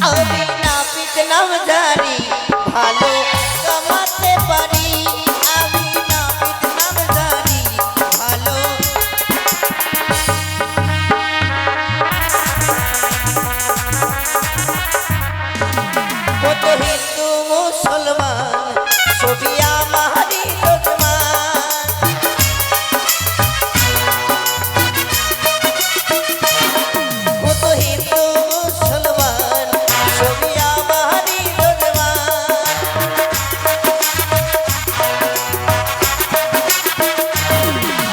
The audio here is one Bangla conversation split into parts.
আমি নাপিত নামধারী ভালো কামাতে পারি। আমি নাপিত নামধারী ভালো। কত হিন্দু মুসলমান সবই আমারই যজমান। কত হিন্দু মুসলমান সবই আমারই যজমান।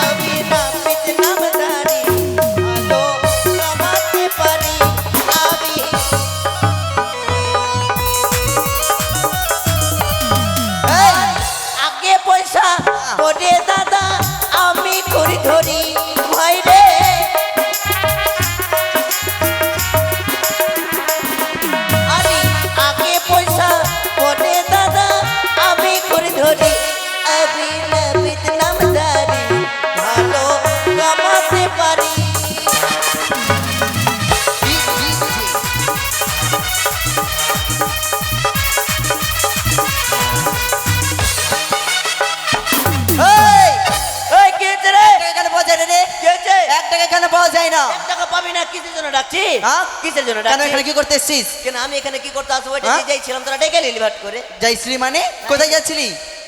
আমি নাপিত নামধারী ভালো কামাতে পারি। আমি আগে পয়সা করে দাদা আমি করি ধরি ভাই রে। আমি আগে পয়সা করে দাদা আমি করি ধরি। আমি নাপিত নামধারী ভালো কামাতে পারি। এই, এই কি হয়েছে রে? এখানে পাওয়া যায় না রে। কি হয়েছে? 1 টাকা এখানে পাওয়া যায় না। 1 টাকা পাবি না, কিসের জন্য ডাকছি? হ্যাঁ? কিসের জন্য কেন ডাকছি? এখানে কি করতে এসেছিস? কেন আমি এখানে কি করতে আসবো? এটা হ্যাঁ? যাই ছিলাম তোরা ডেকে নিলি ভাট করে। যাইছিলি মানে কোথায় যাচ্ছিলি?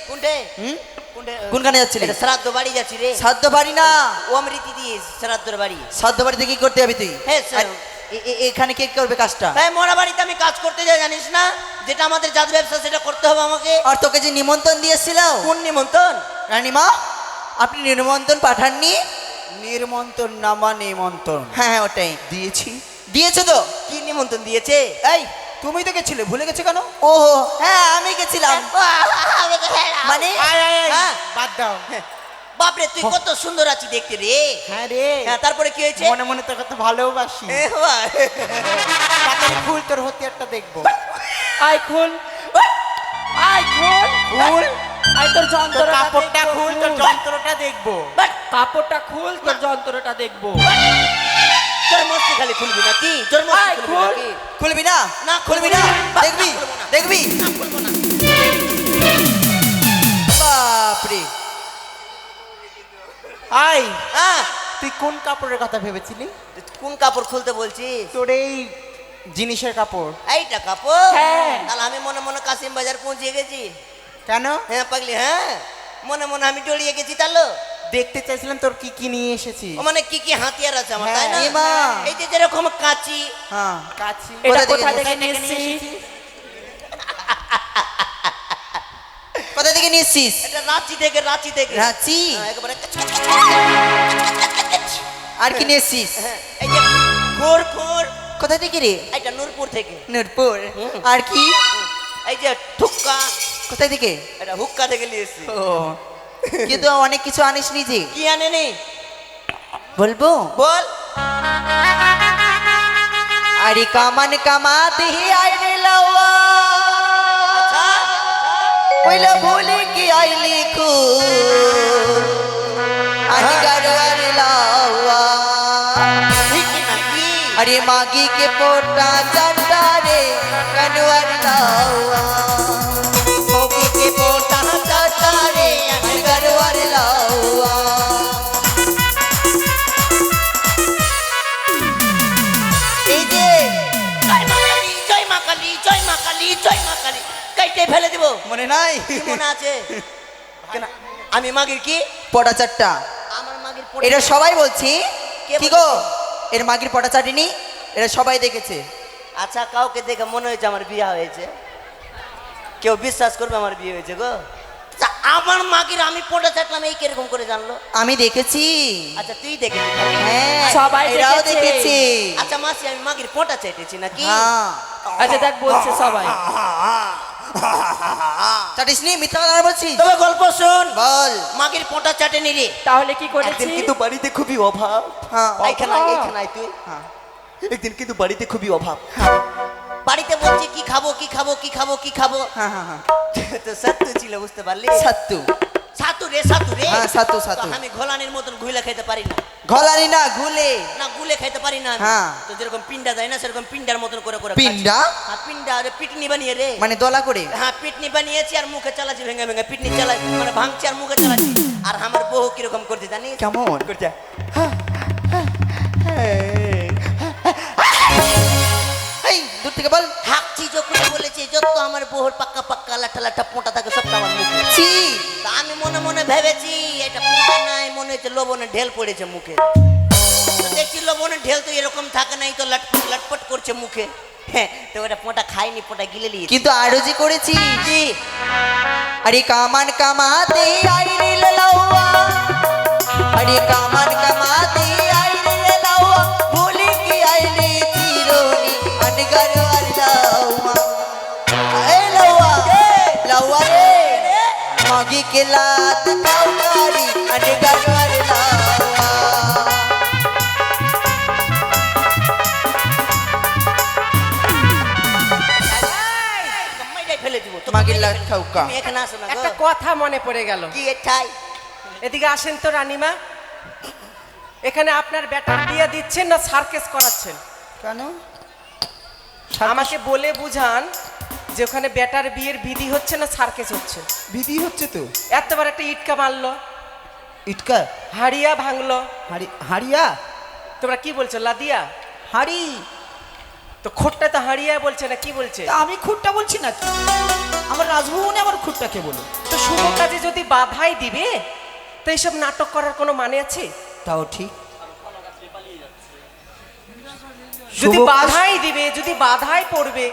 কোনটে? হুম? কোনটে? কোনখানে যাচ্ছিলি? এটা শ্রাদ্ধ বাড়ি যাচ্ছি রে। সাধ্য বাড়ি না, ও অমৃতি দিয়ে শ্রাদ্ধর বাড়ি। সাধ্য বাড়িতে কি করতে যাবি তুই? হ্যাঁ, স্যার। আর এখানে কে করবে কাজটা? তাই মরা বাড়িতে আমি কাজ করতে যাই, জানিস না? যেটা আমাদের জাত ব্যবসা সেটা করতে হবে আমাকে। আর তোকে যে নিমন্ত্রণ দিয়েছিল কোন নিমন্ত্রণ? রানীমা, আপনি নিমন্ত্রণ পাঠাননি? নির্মন্ত্রণ নামা নিমন্ত্রণ হ্যাঁ হ্যাঁ ওটাই দিয়েছি। দিয়েছো তো। কি নিমন্ত্রণ দিয়েছে? এই তুমি তো গেছিলে, ভুলে গেছো কেন? ও হ্যাঁ আমি গেছিলাম। মানে আয় আয় আয়, হ্যাঁ। বাদ দাও। বাপরে তুই কত সুন্দর আছিস দেখতে রে। হ্যাঁ রে, হ্যাঁ, তারপরে কি হয়েছে? মনে মনে তোর কত ভালোবাসি। এ বাবা। তাড়াতাড়ি খুল, তোর হতিয়ারটা দেখবো। আই খুল, আই খুল, খুল, আই তোর তোর যন্ত্রটা কাপড়টা দেখবো, খুল, তোর যন্ত্রটা দেখবো। বাট, কাপড়টা খুল, তোর যন্ত্রটা দেখবো। তোর মস্তি খালি খুলবি নাকি? তোর মস্তি আয়, খুলবি খুল। নাকি? খুলবি না? না, খুলবি না? বাহ, দেখবি খুলবো না। দেখবি? না, খুলবো না। বাপরে, আই, হ্যাঁ, তুই কোন কাপড়ের কথা ভেবেছিলি? কোন কাপড় খুলতে বলছিস? তোর এই জিনিসের কাপড়। এইটা কাপড়? হ্যাঁ। তাহলে আমি মনে মনে কাশিম বাজার পৌঁছে গেছি। কেন? হ্যাঁ পাগলি, হ্যাঁ মনে মনে আমি ডলিয়ে গেছি তাহলে। দেখতে চাইছিলাম তোর কি কি নিয়ে এসেছি। ও মানে কি কি হাতিয়ার আছে আমার, তাই না? হ্যাঁ, এমা। এই যে যেরকম কাঁচি, হ্যাঁ, কাছি। এটা কোথা থেকে কোথা থেকে নিয়ে নিয়েছিস? এসেছিস? কোথা থেকে নিয়েছিস? এটা রাঁচি থেকে, রাঁচি থেকে। রাঁচি? হ্যাঁ, একেবারে আর কি নিয়েছিস? হ্যাঁ, এই যে খোর খোর, কোথা থেকে রে? এটা নূরপুর থেকে। নূরপুর। হুম। আর কি? এই যে ঠুক্কা, কোথা থেকে? এটা হুক্কা থেকে নিয়েছি। ও, কিন্তু অনেক কিছু আনিস নিজে। কি আনে নি বলবো? বল। আরে কামান কামাতে হি আইলে লাওয়া, আচ্ছা, কইলা ভুলে কি আইলি কো, আরে গারওয়ার লাওয়া। ঠিক নাকি? अरे मागी के पोटा चंदा रे कनवर लावा, মৌকি কে পোটা চাটা রে, कनवर लावा। এই যে জয় মা কালী, জয় মা কালী, জয় মা কালী, জয় মা কালী। কাইটে ফেলে দিব। মনে নাই? কি মনে আছে? কেন, আমি মাগির কি? পটা চারটা, আমার মাগির এটা সবাই বলছি। কে কি গো, এর মাগির পটা চাটিনি, এটা সবাই দেখেছে। আচ্ছা, কাউকে দেখে মনে হয়েছে আমার বিয়ে হয়েছে? কেউ বিশ্বাস করবে আমার বিয়ে হয়েছে গো? আচ্ছা, আমার মাগির আমি পোটা চাটলাম, এই কিরকম করে জানলো? আমি দেখেছি। আচ্ছা, তুই দেখেছিস? হ্যাঁ, সবাই এরাও দেখেছে। দেখেছে। আচ্ছা মাসি, আমি মাগির পোটা চেটেছি নাকি? হ্যাঁ, আচ্ছা দেখ বলছে সবাই। চাটিসনি? মিথ্যা কথা বলছিস? তবে গল্প শোন। বল। মাগির পোটা চাটেনি রে। তাহলে কি একদিন করেছিস? কিন্তু বাড়িতে খুবই অভাব। হ্যাঁ, এইখানে আয়, এইখানে আয় তুই। হ্যাঁ। একদিন কিন্তু বাড়িতে খুবই অভাব। বাড়িতে বলছি কি খাবো কি খাবো কি খাবো কি খাবো, হ্যাঁ হ্যাঁ হ্যাঁ, তো সত্য ছিল, বুঝতে পারলি? সত্তু। সাতু রে সাতু, সাতুরে হ্যাঁ, সাতু, সাতু। তো আমি ঘোলানির মতন ঘুইলা খেতে পারি না। ঘলানি না ঘুলে। না গুলে খাইতে পারি না আমি। হ্যাঁ। তো যেরকম পিন্ডা যায় না সেরকম পিন্ডার মতন করে করে পিন্ডা? খাচ্ছি। হ্যাঁ পিন্ডা আরে পিটনি বানিয়ে রে। মানে দলা করে? হ্যাঁ পিটনি বানিয়েছি আর মুখে চালাচ্ছি ভেঙে ভেঙে পিটনি চালাই মানে ভাঙছি আর মুখে চালাচ্ছি। আর আমার বউ কিরকম করতে জানিস? কেমন করছে এই দূর থেকে বল। হাঁকছি যখন বলেছি যত আমার বউর পাক্কা পাক্কা লাঠা লাঠা পোঁটা থাকে সবটা আমার মুখে। ছি। তা আমি মনে মনে ভেবেছি এটা পোঁটা নাই, মনে হচ্ছে লবণে ঢেল পড়েছে মুখে। তো দেখছি লবণের ঢেল তো এরকম থাকে নাই, তো লটপট লটপট করছে মুখে। হ্যাঁ তো ওটা পোঁটা খাইনি, পোঁটা গিলে নিয়েছি। কিন্তু আরো যে করেছি। কি? अरे कामन कमाते आई रे ललौआ, अरे कामन कमाते आई रे ललौआ, भूली की आई रे चिरोनी अनगर ललौआ। ए लौआ लौआ रे मगी के लात कौकारी अनगर ललौआ। মাইরাই ফেলে দিব তো। মাগির লাত খাও কা। তুমি এখানে আসো না গো। একটা কথা মনে পড়ে গেল। কি এটাই? এদিকে আসেন তো রানীমা। এখানে আপনার বেটার বিয়ে দিচ্ছেন না সার্কেস করাচ্ছেন? কেন? আমাকে বলে বুঝান যে ওখানে বেটার বিয়ের বিধি হচ্ছে না সার্কেস হচ্ছে? বিধি হচ্ছে তো। এতবার একটা ইটকা মারলো, ইটকা হাড়িয়া ভাঙলো, হাড়িয়া তোমরা কি বলছো লাদিয়া? হাড়ি। তো খোটটা তো হাড়িয়া বলছে না কি বলছে? তা আমি খুঁটটা বলছি না, আমার রাজভবনে আমার খুঁটটাকে বলো। তো শুভ কাজে যদি বাধাই দিবে তো এইসব নাটক করার কোনো মানে আছে? তাও ঠিক। যদি শুভ কাজ- বাধাই দিবে, যদি বাধাই পড়বে,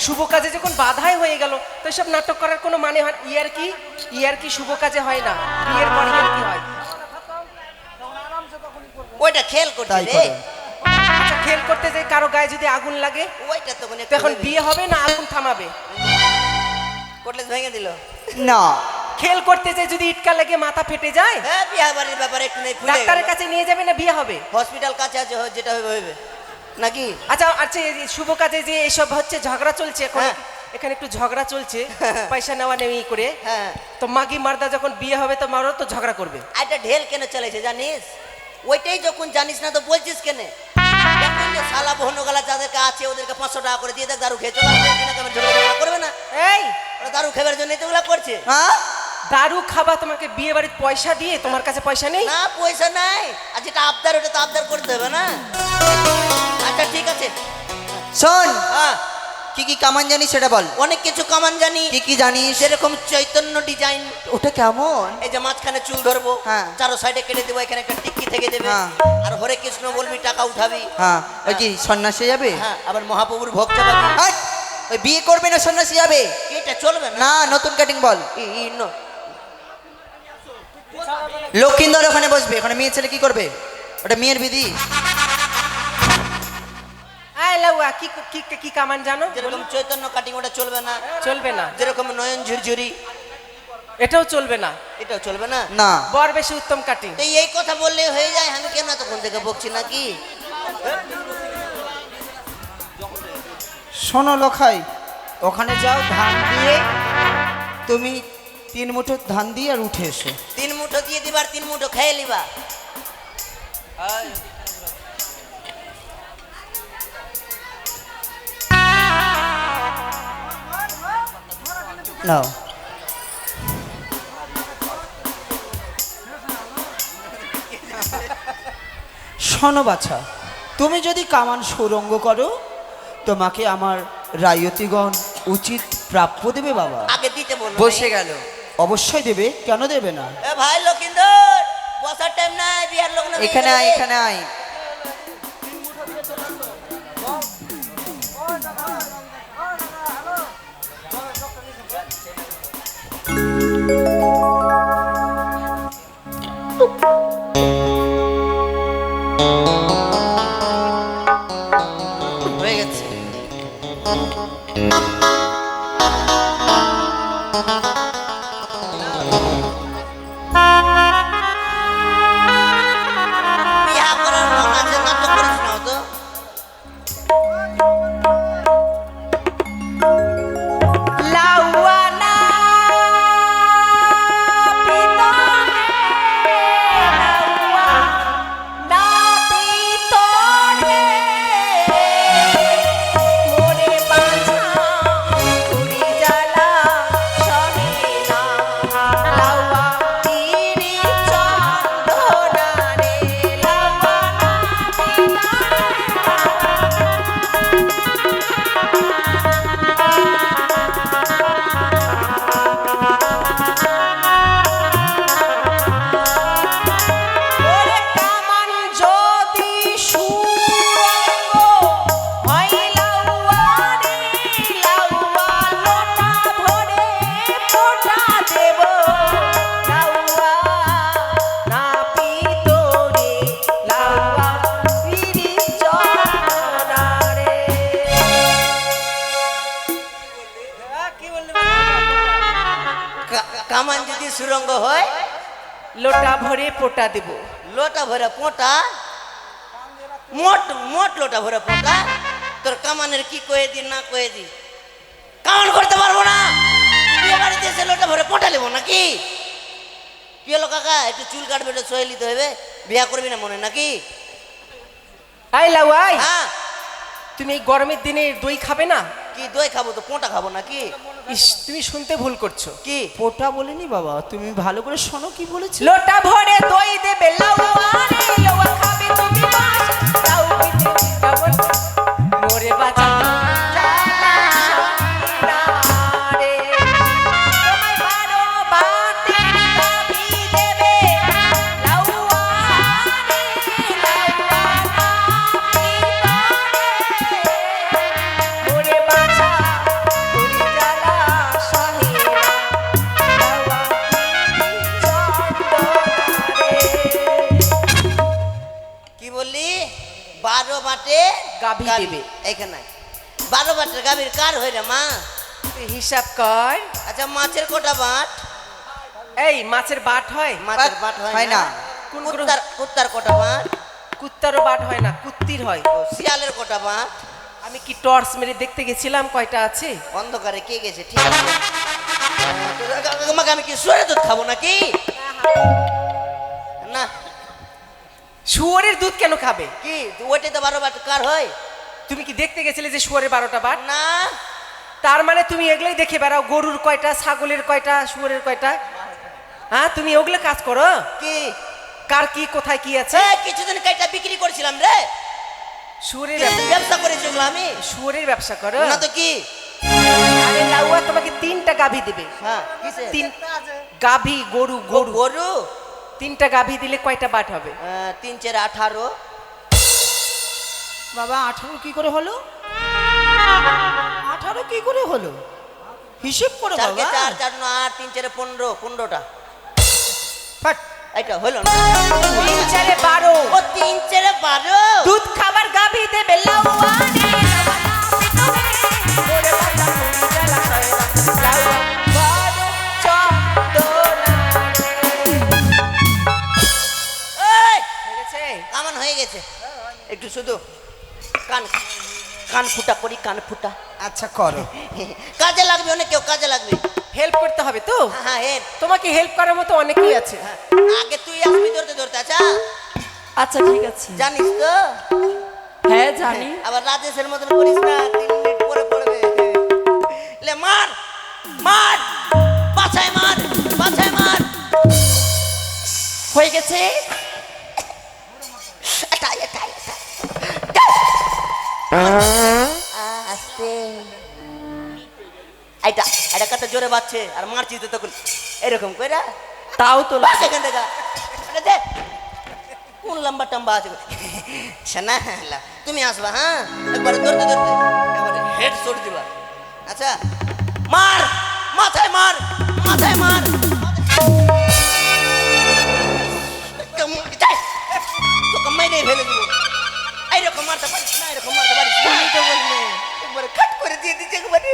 শুভ কাজে যখন বাধাই হয়ে গেল তো এসব নাটক করার কোনো মানে হয়? ইয়ার কি শুভ কাজে হয় না? বিয়ের পর ইয়ার কি হয়? ওইটা খেল করছে তাই রে। করে। আচ্ছা খেল করতে যে কারো গায়ে যদি আগুন লাগে ওইটা তখন তো এখন বিয়ে হবে না আগুন থামাবে? কোটলেস ভেঙে দিল। না খেল করতে যে যদি ইটকা লেগে মাথা ফেটে যায় হ্যাঁ বিয়ে বাড়ির ব্যাপারে একটু নেই, ডাক্তারের কাছে নিয়ে যাবে না বিয়ে হবে? হসপিটাল কাছে আছে, যেটা হবে হবে নাকি? আচ্ছা আচ্ছা এই যে শুভ কাজে যে এসব হচ্ছে ঝগড়া চলছে এখন, হ্যাঁ। এখানে একটু ঝগড়া চলছে পয়সা নেওয়া নেই করে, হ্যাঁ তো মাগি মার্দা যখন বিয়ে হবে তো মারও তো ঝগড়া করবে। এটা ঢেল কেন চলেছে জানিস? ওইটাই যখন জানিস না তো বলছিস কেন? এখন যে শালা বহনগালা যাদেরকে আছে ওদেরকে 500 টাকা করে দিয়ে দেখ দারু খেয়ে চলে আসবে, কিনা কেমন ঝগড়া করবে না? এই ওরা দারু খাবার জন্য তো ওগুলা করছে। হ্যাঁ দারু খাবা তোমাকে বিয়ে বাড়ির পয়সা দিয়ে, তোমার কাছে পয়সা নেই? না পয়সা নাই, আর যেটা আবদার ওটা তো আবদার করতে হবে না। আচ্ছা ঠিক আছে। শোন হ্যাঁ কি কি কামান জানিস সেটা বল। অনেক কিছু কামান জানি। কি কি জানিস? যেরকম চৈতন্য ডিজাইন, ওটা কেমন? এই যে মাঝখানে চুল ধরবো, হ্যাঁ। চারো সাইডে কেটে দেবো, এখানে একটা টিক্কি থেকে দেবে, হ্যাঁ। আর হরে কৃষ্ণ বলবি টাকা উঠাবি। হ্যাঁ ওই কি সন্ন্যাসী যাবে? হ্যাঁ আবার মহাপ্রভুর ভোগ চাপাবি। হাট! ওই বিয়ে করবে না সন্ন্যাসী যাবে? এটা চলবে না। না নতুন কাটিং বল। নো। লক্ষিন্দর ওখানে বসবে, ওখানে মেয়ে ছেলে কি করবে? ওটা মেয়ের বিধি। এই লাউয়া কি কি কি কামান জানো? যেরকম চৈতন্য কাটিং ওটা চলবে না। চলবে না। যেরকম নয়ন ঝুরঝুরি এটাও চলবে না। এটাও চলবে না। না বর বেশি উত্তম কাটিং। তো এই কথা বললে হয়ে যায়, আমি কেন তখন থেকে বকছি নাকি? শোনো লোখাই, ওখানে যাও ধান দিয়ে, তুমি 3 মুঠো ধান দিয়ে আর উঠে এসো। 3 মুঠো দিয়ে দিবার 3 মুঠো খেয়ে লিবা। নাও। শোনো বাছা, তুমি যদি কামান সুরঙ্গ করো তোমাকে আমার রায়তিগণ উচিত প্রাপ্য দেবে বাবা। আগে দিতে বলবো। বসে গেল। অবশ্যই দেবে, কেন দেবে না? এ ভাই লক্ষিন্দর, বসার টাইম নাই, বিহার লোক না। এখানে আয় এখানে আয়। হয়ে গেছে। বিয়া করার সুরঙ্গ হয়? লোটা ভরে পোটা দেব। লোটা ভরে পোঁটা? মোট মোট লোটা ভরে পোঁটা? তোর কামানের কি কয়ে দি না কয়ে দি? কামান করতে পারবো না, বিয়ে বাড়িতে এসে লোটা ভরে পোঁটা নেবো নাকি? কি হলো কাকা, একটু চুল কাটবে, একটু সয়ে নিতে হবে, বিয়া করবি না মনে নাকি? আই লাউয়াই, হ্যাঁ, তুমি এই গরমের দিনে দই খাবে না? কি দই খাবো তো পোঁটা খাবো নাকি? ইস, তুমি শুনতে ভুল করছো। কি পোটা বলিনি বাবা, তুমি ভালো করে শোনো কি বলেছি। লোটা ভরে দই দেবে লাউয়ারে, লাউয়া খাবে তুমি বাস, লাউ পিঠে কেমন মোরে বাঁচা জ্বালা সঙ্গীরা রে। তোমায় বারো বাটে গাভী দেবে লাউয়ারে, লাউয়া মোরে বাঁচা তোরি জ্বালা সঙ্গীরা, লাউয়া কি বললি? 12 বাটে গাভী দেবে। এখানে 12 বাটের গাভীর কার হয় রে মা? তুই হিসাব কর। আচ্ছা মাছের কটা বাট? এই মাছের বাট হয়? মাছের বাট হয় না? কোন কুত্তার কুত্তার কটা বাট? কুত্তারও বাট হয় না, কুত্তির হয়। ও, শিয়ালের কটা বাট? আমি কি টর্চ মেরে দেখতে গেছিলাম কয়টা আছে? অন্ধকারে কে গেছে? ঠিক আছে, তোমাকে আমি কি সরে দুধ খাবো নাকি? না, শুয়োরের দুধ কেন খাবে? কি ওইটাই তো 12 বাট কার হয়? তুমি কি দেখতে গেছিলে যে শুয়োরের 12টা বাট? না, তার মানে তুমি এগুলোই দেখে বেড়াও, গরুর কয়টা, ছাগলের কয়টা, শুয়োরের কয়টা? হ্যাঁ, তুমি ওগুলো কাজ করো। কি কার কি কোথায় কি আছে? কিছুদিন কাইটা বিক্রি করছিলাম রে, শুয়োরের ব্যবসা করেছি ওগুলো আমি। শুয়োরের ব্যবসা করো? না তো কি? আরে লাউয়া তোমাকে 3টা গাভী দিবে। হ্যাঁ, কিসে? 3 গাভী, গরু গরু গরু 3টা গাভী দিলে কয়টা বাট হবে? 3 4 18। বাবা 18 কি করে হলো? 18 কি করে হলো? হিসেব করো 4 কে বাবা। 4 4 9 8 3 4 15 15টা। ফাট। এটা হলো না? 3 4 12 ও 3 4 12। দুধ খাবার গাভী দেবে লাউয়ারে, ওরে বাবা তুমি জ্বালা সয়রা, লাউয়া বড় চন্দনা এই হয়ে গেছে। কামান হয়ে গেছে, একটু শুধু কান কান ফুটা করি, কান ফুটা। আচ্ছা করো। কাজে লাগবে, অনেক কেউ কাজে লাগবে। হেল্প করতে হবে তো? হ্যাঁ হেড, তোমাকে হেল্প করার মতো অনেকেই আছে। আগে তুই আসবি ধরতে ধরতে। আচ্ছা আচ্ছা ঠিক আছে। জানিস তো? হ্যাঁ জানি। আবার রাজেশের মতন করিস না, 3 মিনিট পরে পড়বে। লে মার মার, বাছাই মার, বাছাই মার। হয়ে গেছে। এটাই এটাই এটাই। আস্তে, এটা এটা কত জোরে বাজছে, আর মারছিস তো তখন এরকম কইরা। তাও তো বাস লাগে। এখান থেকে, আরে দে কোন লম্বা টম্বা আছে শোনা। তুমি আসবা, হ্যাঁ একবার ধরতে ধরতে একবারে হেড শট দিবা। আচ্ছা মার, মাথায় মার, মাথায় মার। তোকে মেরে ফেলে দিব। এইরকম মারতে পারিস না, এরকম মারতে পারিস না। একবারে খাট করে দিয়ে দিচ্ছে, একবারে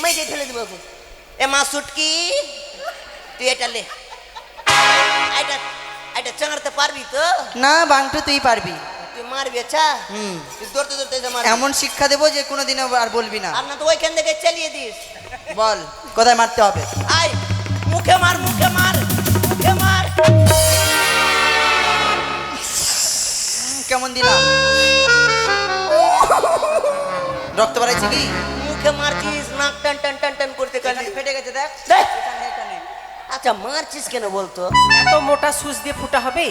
মেরে ফেলে দিব। এ মা সুটকি, তুই এটা লে, এটা এটা চাঙাড়তে পারবি তো? না বাংটু তুই পারবি। তুই মারবি? আচ্ছা তুই ধরতে ধরতে এসে মারবি। এমন শিক্ষা দেবো যে কোনোদিন আর বলবি না। আর না তো ওইখান থেকে চালিয়ে দিস। বল কোথায় মারতে হবে? আয় মুখে মার, মুখে মার, মুখে মার। কেমন দিলাম? রক্ত বাড়াইছে কি? মুখে মারছিস, নাক টান টান টান টান করতে কালি ফেটে গেছে দেখ। দেখ। আচ্ছা মারছিস কেন বলতো? এত মোটা সুচ দিয়ে ফুটা হবে?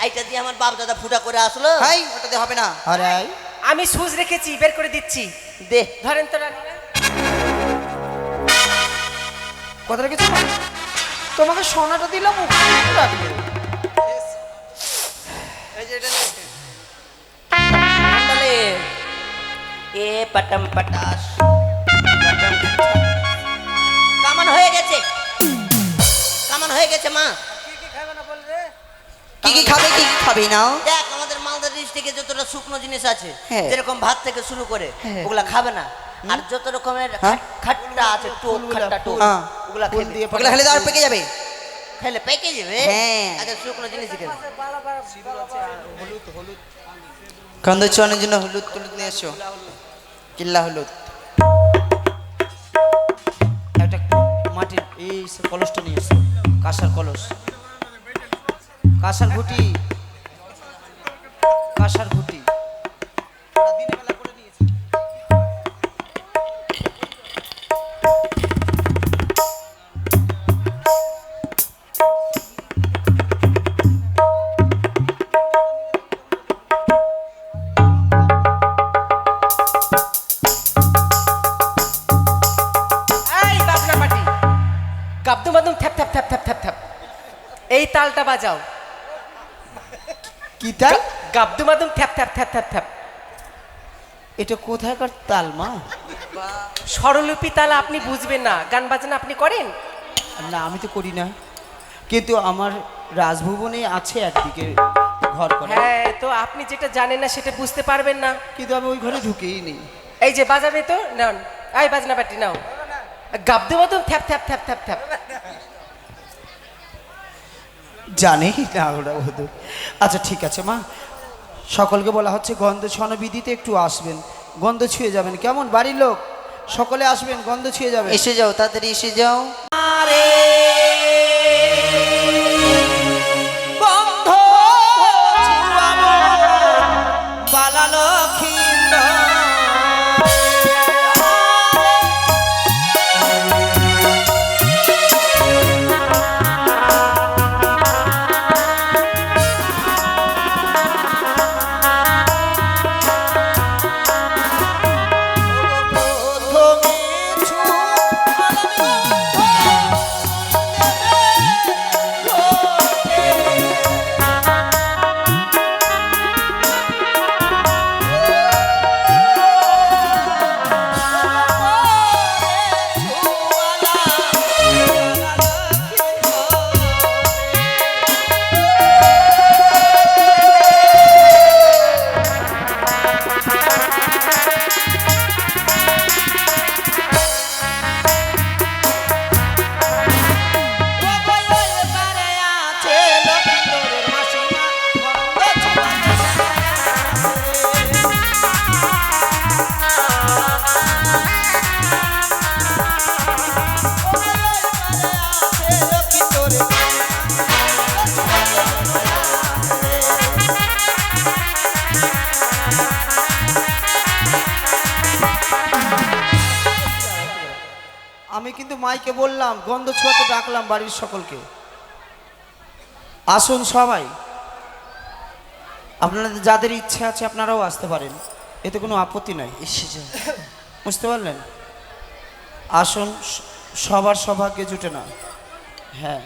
এইটা দিয়ে আমার বাপ দাদা ফুটা করে আসলো। হাই ওটাতে হবে না। আরে আমি সুচ রেখেছি, বের করে দিচ্ছি। দে ধরেন তো রানীরা। কথা রেখেছো? তোমাকে সোনাটা দিলাম, ওখানে রাখলে। এই যে এটা নে। আন্ডালে এ পটম পটাস, পটম পটাস। কামান হয়ে গেছে, কামান হয়ে গেছে মা। কি কি খাবে কি কি খাবি নাও? দেখ আমাদের মালদা ডিস্ট্রিক্টে যতটা শুকনো জিনিস আছে, হ্যাঁ। যেরকম ভাত থেকে শুরু করে হ্যাঁ। ওগুলা খাবে না। আর যত রকমের খাট্টা আছে, টোক খাট্টা টোক, হ্যাঁ। ওগুলা ফুল খেলে। দিয়ে ওগুলো খেলে তো আর পেকে যাবে। খেলে পেকে যাবে। হ্যাঁ। আচ্ছা শুকনো জিনিস খেলে। গন্ধ ছোঁয়ানোর জন্য হলুদ টলুদ নিয়ে এসো, কিল্লা হলুদ। একটা মাটির এই কলসটা নিয়ে এসো, কাঁসার কলস, কাঁসার ঘুটি, কাঁসার ঘুটি। এই বাজনা পাটি, গাবদু মাদুম থ্যাপ থ্যাপ থ্যাপ থ্যাপ থ্যাপ থ্যাপ, এই তালটা বাজাও। কি তাল? গাবদু মাদুম থ্যাপ থ্যাপ থ্যাপ থ্যাপ থ্যাপ। এটা কোথাকার তাল মা? স্বরলিপি তাল আপনি বুঝবেন না, গান বাজনা আপনি করেন? না আমি তো করি না, কিন্তু আমার রাজভবনে আছে একদিকে ঘর করা, হ্যাঁ, তো আপনি যেটা জানেন না সেটা বুঝতে পারবেন না। কিন্তু আমি ওই ঘরে ঢুকেই নেই। এই যে বাজাবে তো নাও, এই বাজনা পাটি নাও, গাবদু মাদুম থ্যাপ থ্যাপ থ্যাপ থ্যাপ থ্যাপ। জানেই না ওরা বোধ। আচ্ছা ঠিক আছে মা, সকলকে বলা হচ্ছে গন্ধ ছড়ানো বিধিতে একটু আসবেন, গন্ধ ছুঁয়ে যাবেন, কেমন? বাড়ির লোক সকলে আসবেন, গন্ধ ছুঁয়ে যাবেন। এসে যাও, তাড়াতাড়ি এসে যাও। গন্ধ ছুঁয়াবো বালা লক্ষিন্দর। আমি কিন্তু মাইকে বললাম, গন্ধ ছোঁয়াতে ডাকলাম বাড়ির সকলকে, আসুন সবাই। আপনাদের যাদের ইচ্ছে আছে আপনারাও আসতে পারেন, এতে কোনো আপত্তি নাই। এসে যাও। বুঝতে পারলেন? আসুন, সবার সৌভাগ্যে জুটে না। হ্যাঁ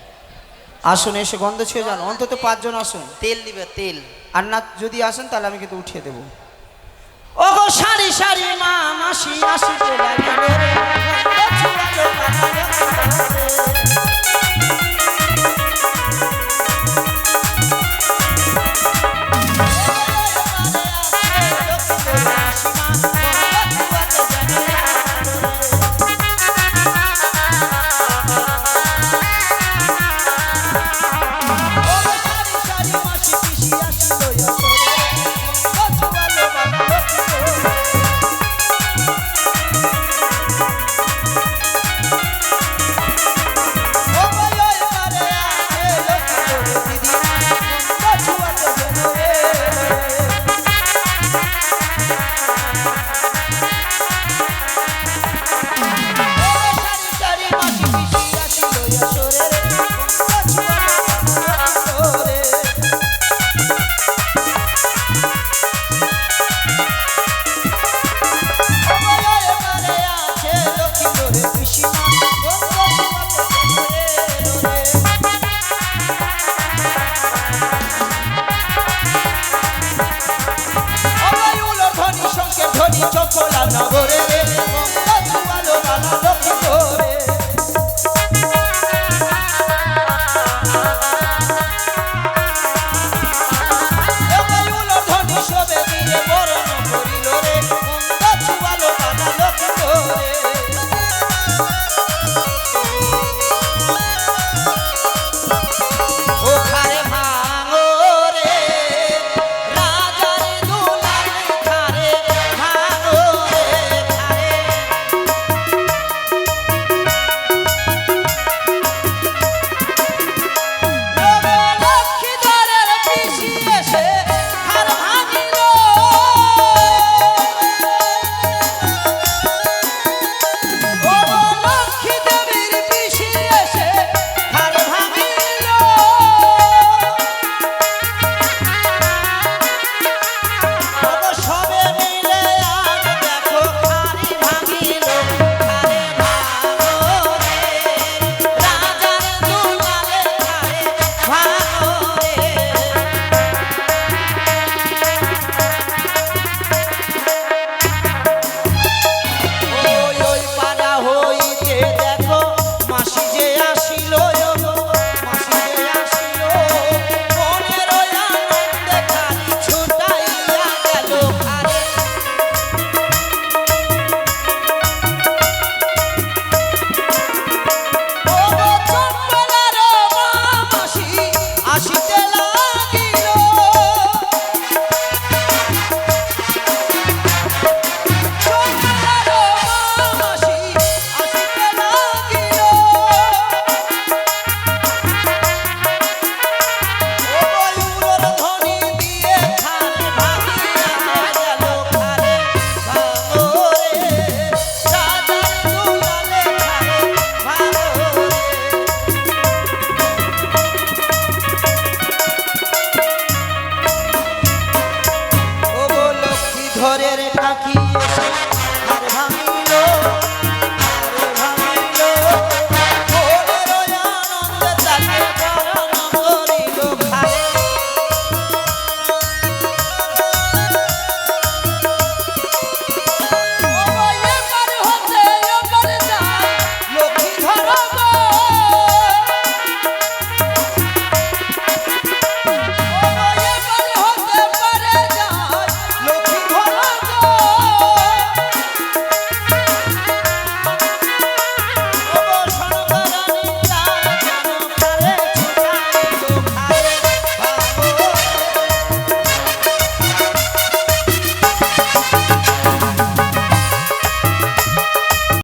আসুন, এসে গন্ধ ছুঁয়ে যান, অন্তত 5 জন আসুন। তেল দিবে, তেল। আর না যদি আসেন তাহলে আমি কিন্তু উঠিয়ে দেবো। ও গো সারি সারি মা মাসি আসিতে লাগিল রে, গন্ধ ছুঁয়ালো বালা লক্ষিন্দর রে।